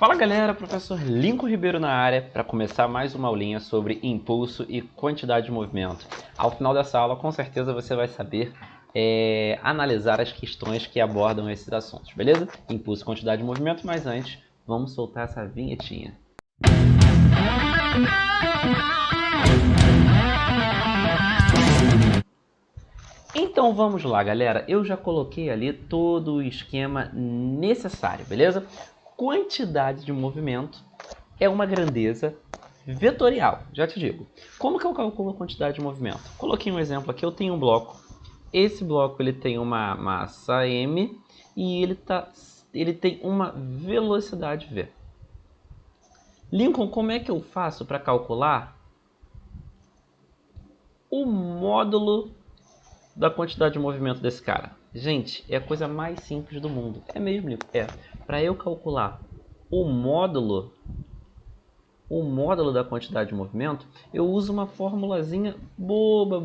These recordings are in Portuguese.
Fala galera, professor Lincoln Ribeiro na área para começar mais uma aulinha sobre impulso e quantidade de movimento. Ao final dessa aula, com certeza você vai saber analisar as questões que abordam esses assuntos, beleza? Impulso e quantidade de movimento, mas antes, vamos soltar essa vinhetinha. Então vamos lá galera, eu já coloquei ali todo o esquema necessário, beleza? Quantidade de movimento é uma grandeza vetorial, já te digo. Como que eu calculo a quantidade de movimento? Coloquei um exemplo aqui, eu tenho um bloco. Esse bloco ele tem uma massa m e ele tem uma velocidade v. Lincoln, como é que eu faço para calcular o módulo da quantidade de movimento desse cara? Gente, é a coisa mais simples do mundo. É mesmo, Lincoln? É. Para eu calcular o módulo da quantidade de movimento, eu uso uma formulazinha boba,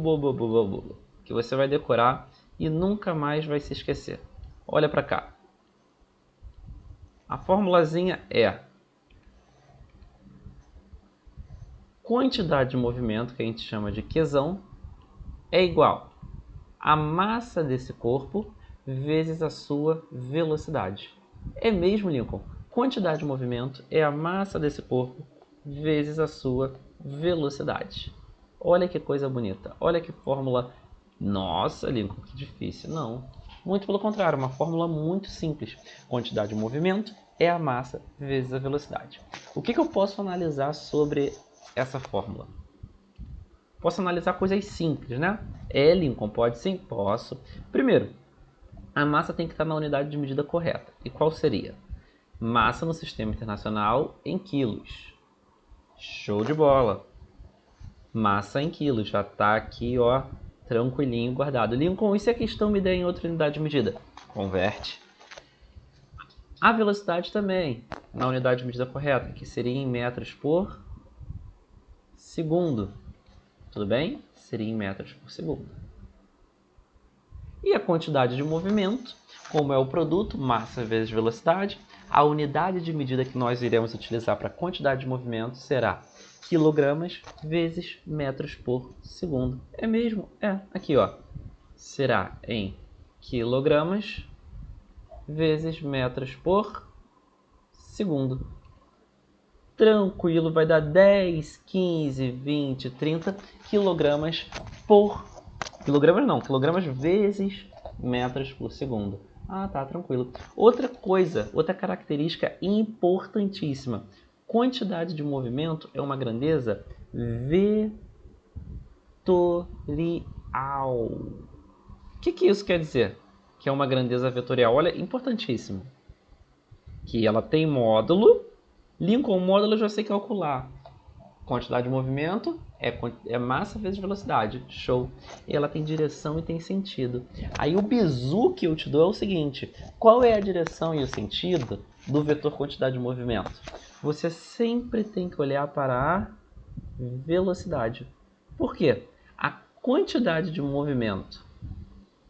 que você vai decorar e nunca mais vai se esquecer. Olha para cá. A formulazinha é quantidade de movimento, que a gente chama de Qzão, é igual a massa desse corpo vezes a sua velocidade. É mesmo, Lincoln? Quantidade de movimento é a massa desse corpo vezes a sua velocidade. Olha que coisa bonita. Olha que fórmula. Nossa, Lincoln, que difícil. Não. Muito pelo contrário, uma fórmula muito simples. Quantidade de movimento é a massa vezes a velocidade. O que eu posso analisar sobre essa fórmula? Posso analisar coisas simples, né? Lincoln, pode sim? Posso. Primeiro, a massa tem que estar na unidade de medida correta. E qual seria? Massa no sistema internacional em quilos. Show de bola. Massa em quilos. Já está aqui, ó, tranquilinho, guardado. Lincoln, e se a questão me der em outra unidade de medida? Converte. A velocidade também, na unidade de medida correta, que seria em metros por segundo. Tudo bem? Seria em metros por segundo. E a quantidade de movimento, como é o produto, massa vezes velocidade, a unidade de medida que nós iremos utilizar para a quantidade de movimento será quilogramas vezes metros por segundo. É mesmo? É. Aqui, ó. Será em quilogramas vezes metros por segundo. Tranquilo, vai dar 10, 15, 20, 30 quilogramas por... Quilogramas não, quilogramas vezes metros por segundo. Ah, tá, tranquilo. Outra coisa, outra característica importantíssima. Quantidade de movimento é uma grandeza vetorial. O que isso quer dizer? Que é uma grandeza vetorial. Olha, importantíssimo. Que ela tem módulo. Lincoln, módulo eu já sei calcular. Quantidade de movimento é massa vezes velocidade. Show. E ela tem direção e tem sentido. Aí o bizu que eu te dou é o seguinte. Qual é a direção e o sentido do vetor quantidade de movimento? Você sempre tem que olhar para a velocidade. Por quê? A quantidade de movimento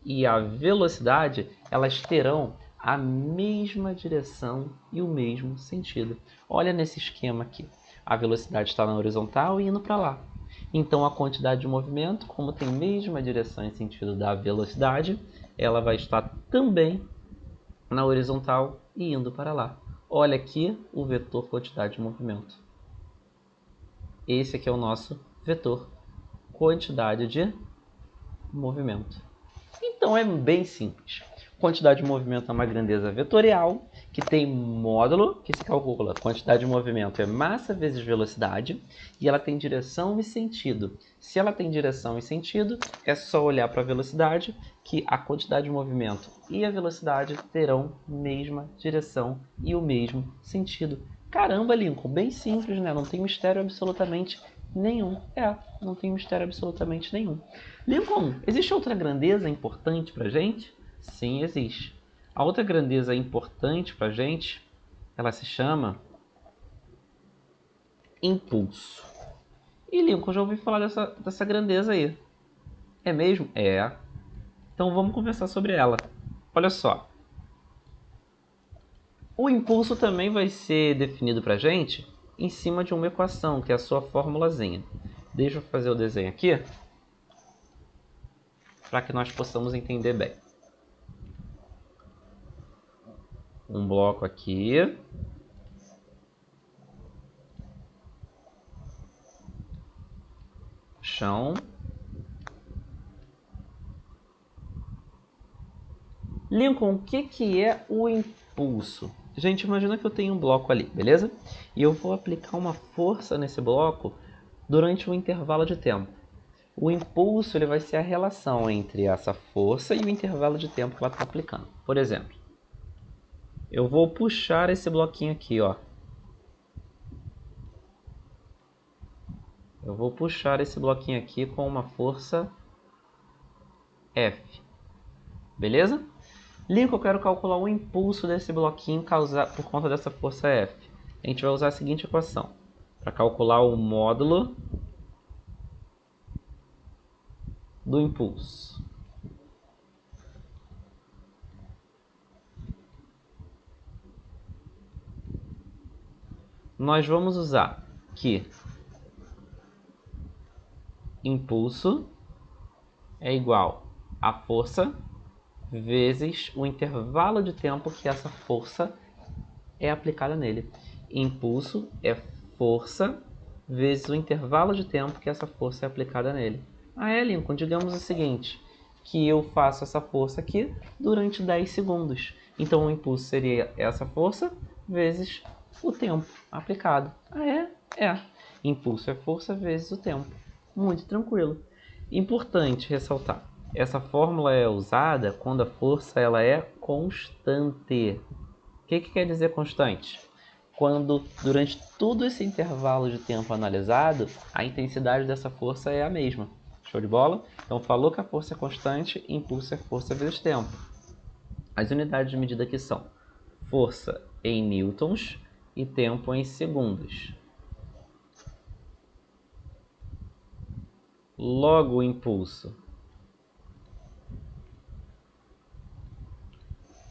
e a velocidade, elas terão a mesma direção e o mesmo sentido. Olha nesse esquema aqui. A velocidade está na horizontal e indo para lá. Então a quantidade de movimento, como tem a mesma direção e sentido da velocidade, ela vai estar também na horizontal e indo para lá. Olha aqui o vetor quantidade de movimento. Esse aqui é o nosso vetor quantidade de movimento. Então é bem simples. Quantidade de movimento é uma grandeza vetorial, que tem módulo, que se calcula. Quantidade de movimento é massa vezes velocidade, e ela tem direção e sentido. Se ela tem direção e sentido, é só olhar para a velocidade, que a quantidade de movimento e a velocidade terão a mesma direção e o mesmo sentido. Caramba, Lincoln, bem simples, né? Não tem mistério absolutamente nenhum. Não tem mistério absolutamente nenhum. Lincoln, existe outra grandeza importante para a gente? Sim, existe. A outra grandeza importante para a gente, ela se chama impulso. E Lincoln, já ouvi falar dessa grandeza aí. É mesmo? É. Então vamos conversar sobre ela. Olha só. O impulso também vai ser definido para a gente em cima de uma equação, que é a sua formulazinha. Deixa eu fazer o desenho aqui, para que nós possamos entender bem. Um bloco aqui. Chão. Lincoln, o que é o impulso? Gente, imagina que eu tenho um bloco ali, beleza? E eu vou aplicar uma força nesse bloco durante um intervalo de tempo. O impulso ele vai ser a relação entre essa força e o intervalo de tempo que ela está aplicando. Por exemplo, eu vou puxar esse bloquinho aqui, ó. Eu vou puxar esse bloquinho aqui com uma força F. Beleza? Lincoln, eu quero calcular o impulso desse bloquinho causado por conta dessa força F. A gente vai usar a seguinte equação. Para calcular o módulo do impulso. Nós vamos usar que impulso é igual a força vezes o intervalo de tempo que essa força é aplicada nele. Impulso é força vezes o intervalo de tempo que essa força é aplicada nele. Lincoln, digamos o seguinte, que eu faço essa força aqui durante 10 segundos. Então o impulso seria essa força vezes o tempo aplicado. Impulso é força vezes o tempo. Muito tranquilo. Importante ressaltar, essa fórmula é usada quando a força ela é constante. O que quer dizer constante? Quando durante todo esse intervalo de tempo analisado, a intensidade dessa força é a mesma. Show de bola? Então falou que a força é constante, impulso é força vezes tempo. As unidades de medida aqui são força em newtons e tempo em segundos. Logo o impulso.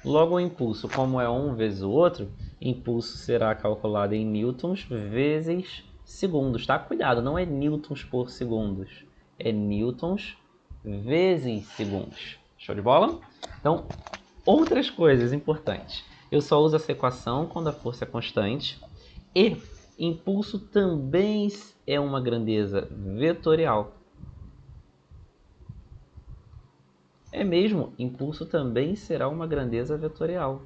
Logo o impulso, como é um vezes o outro, impulso será calculado em newtons vezes segundos, tá? Cuidado, não é newtons por segundos, é newtons vezes segundos. Show de bola? Então, outras coisas importantes. Eu só uso essa equação quando a força é constante e impulso também é uma grandeza vetorial. É mesmo, impulso também será uma grandeza vetorial.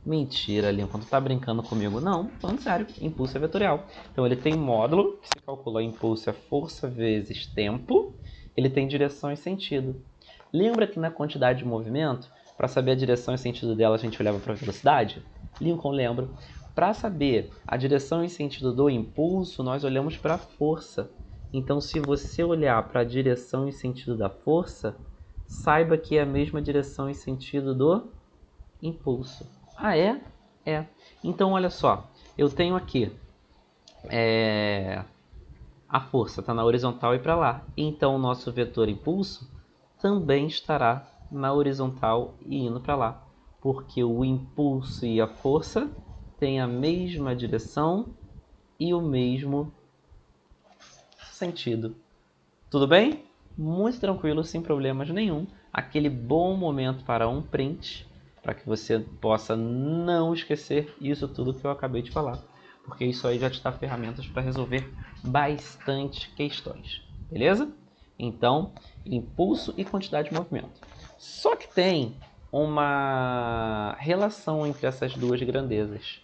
Mentira, Lincoln, tu tá brincando comigo? Não, falando sério, impulso é vetorial. Então ele tem módulo, que se calcula impulso é força vezes tempo, ele tem direção e sentido. Lembra que na quantidade de movimento, para saber a direção e sentido dela, a gente olhava para a velocidade? Lincoln lembra. Para saber a direção e sentido do impulso, nós olhamos para a força. Então se você olhar para a direção e sentido da força, saiba que é a mesma direção e sentido do impulso. É? É. Então, olha só. Eu tenho aqui a força está na horizontal e para lá. Então, o nosso vetor impulso também estará na horizontal e indo para lá. Porque o impulso e a força têm a mesma direção e o mesmo sentido. Tudo bem? Muito tranquilo, sem problemas nenhum. Aquele bom momento para um print, para que você possa não esquecer isso tudo que eu acabei de falar, porque isso aí já te dá ferramentas para resolver bastante questões, beleza? Então, impulso e quantidade de movimento. Só que tem uma relação entre essas duas grandezas.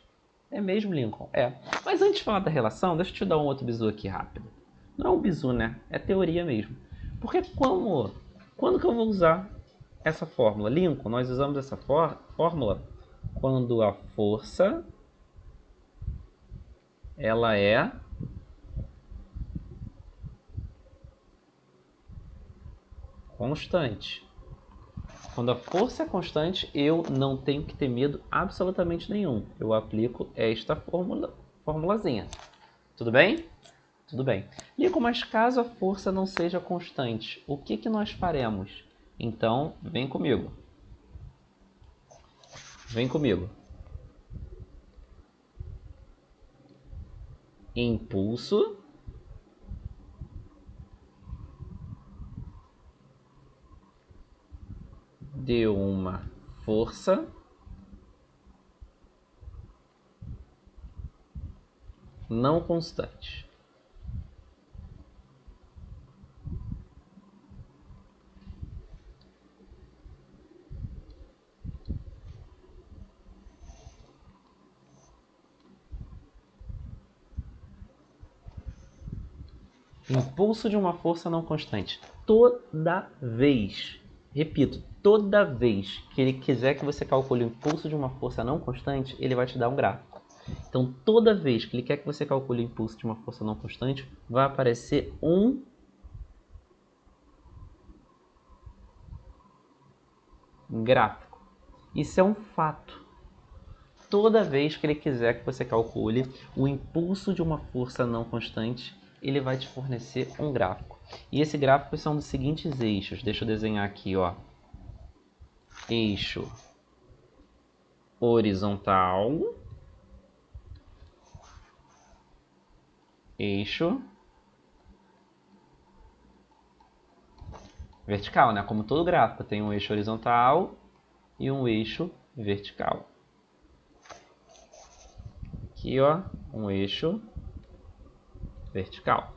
É mesmo, Lincoln? É. Mas antes de falar da relação, deixa eu te dar um outro bizu aqui rápido. Não é um bizu, né? É teoria mesmo. Porque quando que eu vou usar essa fórmula? Lincoln, nós usamos essa fórmula quando a força ela é constante. Quando a força é constante, eu não tenho que ter medo absolutamente nenhum. Eu aplico esta formulazinha. Tudo bem? Tudo bem. Lincoln, mas caso a força não seja constante, o que nós faremos? Então, vem comigo. Vem comigo. impulso de uma força não constante. Impulso de uma força não constante. Toda vez, repito, toda vez que ele quiser que você calcule o impulso de uma força não constante, ele vai te dar um gráfico. Então, toda vez que ele quer que você calcule o impulso de uma força não constante, vai aparecer um gráfico. Isso é um fato. Toda vez que ele quiser que você calcule o impulso de uma força não constante, ele vai te fornecer um gráfico. E esse gráfico são dos seguintes eixos. Deixa eu desenhar aqui, ó. Eixo horizontal, eixo vertical, né? Como todo gráfico tem um eixo horizontal e um eixo vertical. Aqui, ó, um eixo vertical.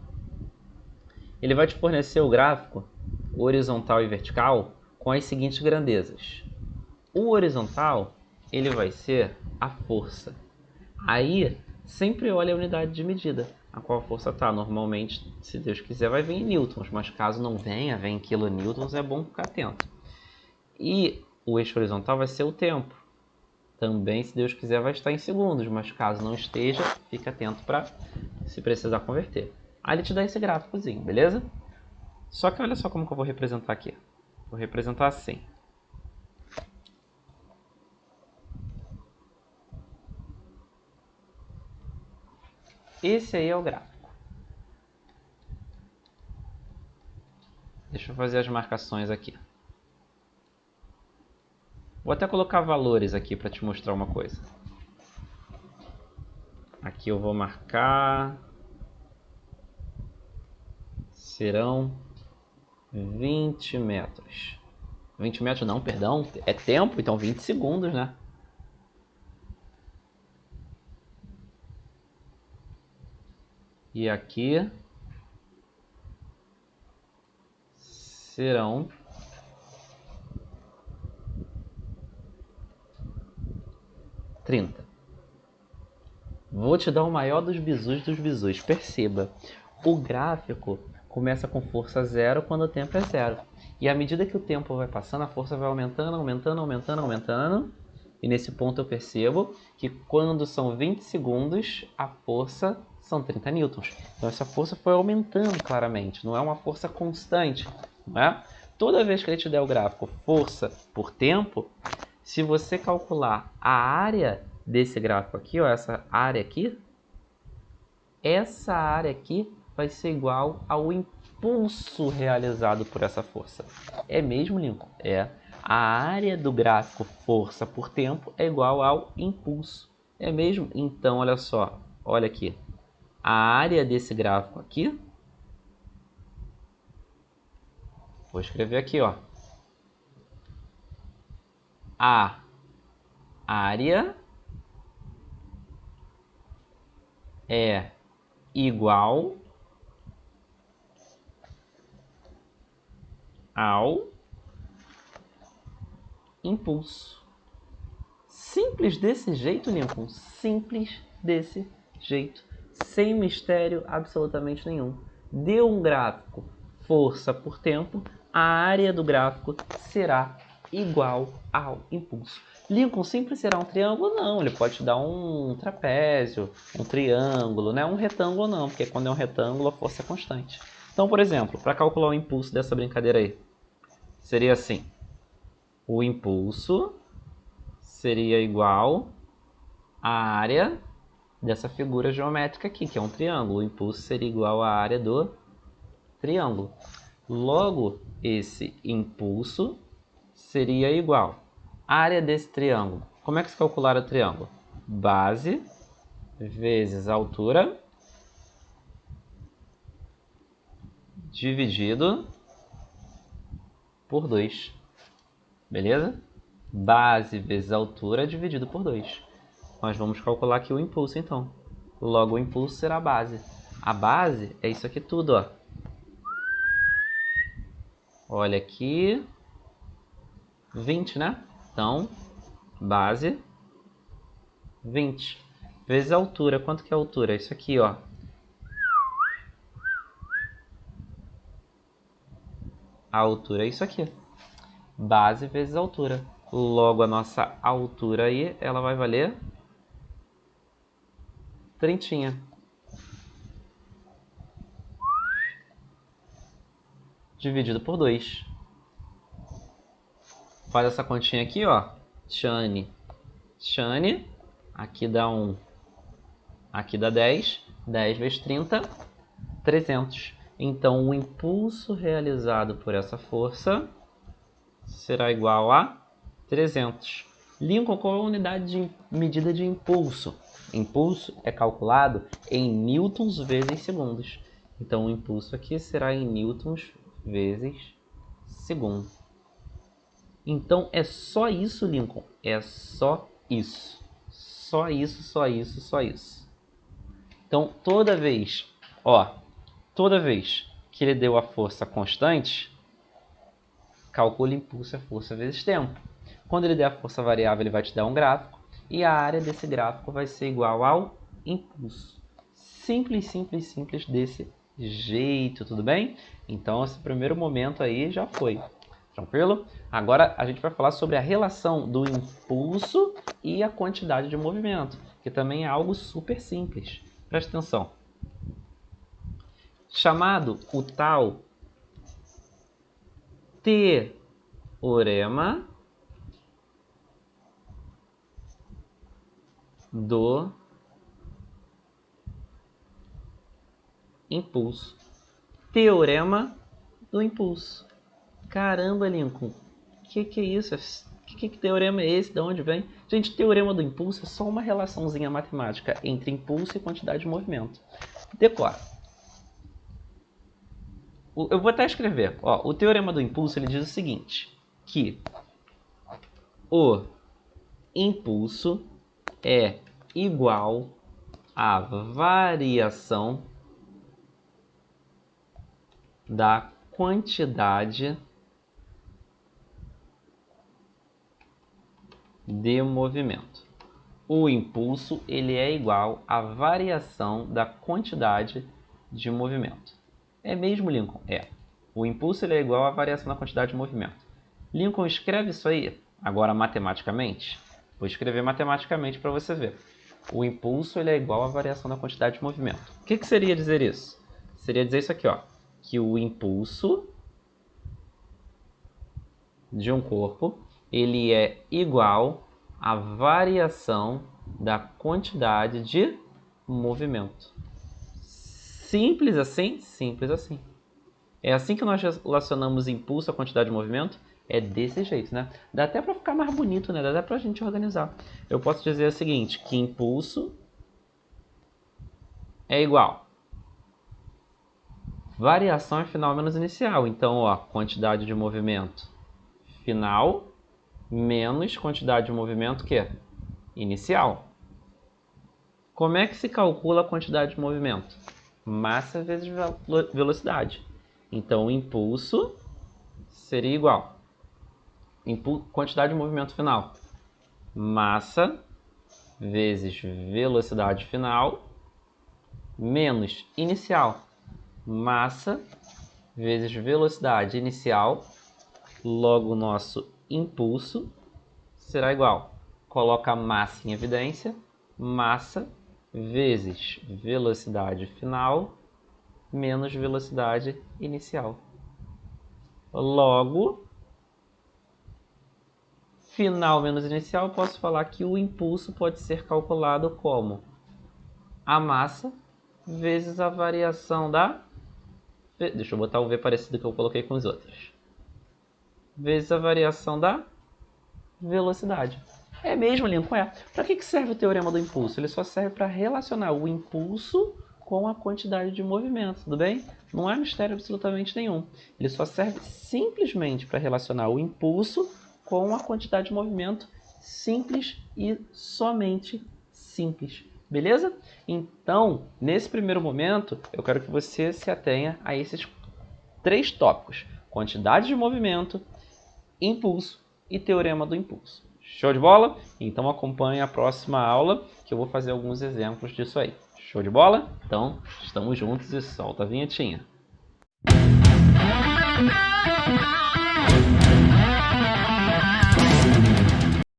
Ele vai te fornecer o gráfico horizontal e vertical com as seguintes grandezas. O horizontal, ele vai ser a força. Aí, sempre olha a unidade de medida a qual a força está. Normalmente, se Deus quiser, vai vir em newtons, mas caso não venha, vem em quilonewtons, é bom ficar atento. E o eixo horizontal vai ser o tempo. Também, se Deus quiser, vai estar em segundos, mas caso não esteja, fica atento para se precisar converter. Aí ele te dá esse gráficozinho, beleza? Só que olha só como que eu vou representar aqui. Vou representar assim. Esse aí é o gráfico. Deixa eu fazer as marcações aqui. Vou até colocar valores aqui para te mostrar uma coisa. Aqui eu vou marcar... Serão 20 metros. 20 metros não, perdão. É tempo, então 20 segundos, né? E aqui serão 30. Vou te dar o maior dos bizus. Perceba, o gráfico começa com força zero quando o tempo é zero. E à medida que o tempo vai passando, a força vai aumentando. E nesse ponto eu percebo que quando são 20 segundos, a força são 30 newtons. Então essa força foi aumentando claramente, não é uma força constante. Não é? Toda vez que ele te der o gráfico força por tempo, se você calcular a área desse gráfico aqui, ó, essa área aqui vai ser igual ao impulso realizado por essa força. É mesmo, Lincoln? É. A área do gráfico força por tempo é igual ao impulso. É mesmo? Então, olha só. Olha aqui. A área desse gráfico aqui. Vou escrever aqui, ó. A área é igual ao impulso. Simples desse jeito, Lincoln. Simples desse jeito. Sem mistério absolutamente nenhum. Deu um gráfico força por tempo, a área do gráfico será igual ao impulso. Lincoln sempre será um triângulo? Não, ele pode te dar um trapézio, um triângulo, né? Um retângulo não, porque quando é um retângulo a força é constante. Então, por exemplo, para calcular o impulso dessa brincadeira aí, seria assim. O impulso seria igual à área dessa figura geométrica aqui, que é um triângulo. O impulso seria igual à área do triângulo. Logo, esse impulso seria igual à área desse triângulo. Como é que se calcular o triângulo? Base vezes altura dividido por 2. Beleza? Base vezes altura dividido por 2. Nós vamos calcular aqui o impulso, então. Logo, o impulso será a base. A base é isso aqui tudo, ó. Olha aqui. 20, né? Então, base 20. Vezes a altura. Quanto que é a altura? Isso aqui, ó. A altura é isso aqui. Base vezes altura. Logo, a nossa altura aí, ela vai valer 30. Dividido por 2. Faz essa continha aqui, ó. Chane. Aqui dá 1. Aqui dá 10. 10 vezes 30, 300. Então, o impulso realizado por essa força será igual a 300. Lincoln, qual é a unidade de medida de impulso? Impulso é calculado em newtons vezes segundos. Então, o impulso aqui será em newtons vezes segundo. Então, é só isso, Lincoln. É só isso. Só isso, só isso, só isso. Então, toda vez que ele deu a força constante, calcule impulso é força vezes tempo. Quando ele der a força variável, ele vai te dar um gráfico. E a área desse gráfico vai ser igual ao impulso. Simples, simples, simples desse jeito, tudo bem? Então, esse primeiro momento aí já foi. Tranquilo? Agora a gente vai falar sobre a relação do impulso e a quantidade de movimento, que também é algo super simples. Presta atenção. Chamado o tal teorema do impulso. Teorema do impulso. Caramba, Lincoln, que é isso? Que teorema é esse? De onde vem? Gente, teorema do impulso é só uma relaçãozinha matemática entre impulso e quantidade de movimento. Decora. Eu vou até escrever. Ó, o teorema do impulso ele diz o seguinte, que o impulso é igual à variação da quantidade de movimento. O impulso ele é igual à variação da quantidade de movimento. É mesmo, Lincoln? É. O impulso ele é igual à variação da quantidade de movimento. Lincoln, escreve isso aí agora matematicamente. Vou escrever matematicamente para você ver. O impulso ele é igual à variação da quantidade de movimento. O que seria dizer isso? Seria dizer isso aqui, ó, que o impulso de um corpo ele é igual à variação da quantidade de movimento. Simples assim? Simples assim. É assim que nós relacionamos impulso à quantidade de movimento? É desse jeito, né? Dá até para ficar mais bonito, né? Dá até para a gente organizar. Eu posso dizer o seguinte, que impulso é igual variação é final menos inicial. Então, ó, quantidade de movimento final menos quantidade de movimento que é inicial. Como é que se calcula a quantidade de movimento? Massa vezes velocidade. Então, o impulso seria igual quantidade de movimento final, massa vezes velocidade final menos inicial, massa vezes velocidade inicial, logo o nosso impulso será igual, coloca a massa em evidência, massa vezes velocidade final menos velocidade inicial. Logo, final menos inicial, eu posso falar que o impulso pode ser calculado como a massa vezes a variação da... Deixa eu botar o V parecido que eu coloquei com os outros. Vezes a variação da velocidade. É mesmo, Lincoln? É. Para que serve o teorema do impulso? Ele só serve para relacionar o impulso com a quantidade de movimento, tudo bem? Não há mistério absolutamente nenhum. Ele só serve simplesmente para relacionar o impulso com a quantidade de movimento, simples e somente simples. Beleza? Então, nesse primeiro momento, eu quero que você se atenha a esses 3 tópicos: quantidade de movimento, impulso e teorema do impulso. Show de bola? Então acompanhe a próxima aula que eu vou fazer alguns exemplos disso aí. Show de bola? Então, estamos juntos e solta a vinhetinha.